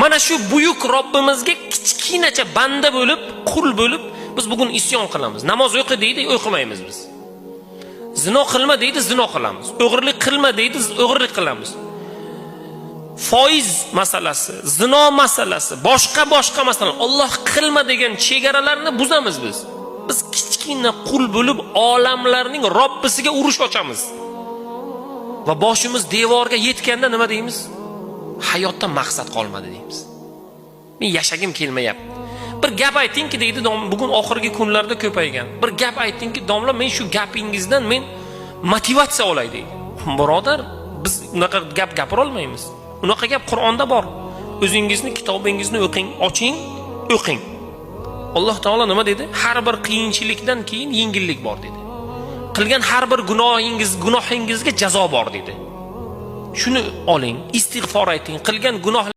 Mana shu buyuk Robbimizga kichkinacha banda bo'lib, qul bo'lib biz bugun isyon qilamiz. Namoz o'qi deydi, o'qimaymiz biz. Zino qilma deydi, zino qilamiz. O'g'irlik qilma deydi, o'g'irlik qilamiz. Foiz masalasi, zino masalasi, boshqa masala, Alloh qilma degan chegaralarni buzamiz biz. Biz kichkina qul bo'lib olamlarning Robbisiga urush ochamiz. Va boshimiz devorga yetganda nima deymiz? Hayotda maqsad qolmadi deymiz. Men yashagim kelmayapti. Bir gap aytingki deydi, bugun oxirgi kunlarda ko'paygan. Bir gap aytingki, domla, men shu gapingizdan men motivatsiya olay deydi. Birodar, biz unaqa gap gapira olmaymiz. Unaqa gap Qur'onda bor. O'zingizni kitobingizni o'qing, oching, o'qing. Alloh taolo nima dedi? Har bir qiyinchilikdan keyin yengillik bor dedi. Qilgan har bir gunohingizga jazo bor dedi. Shuni oling, istig'for ayting, qilgan gunoh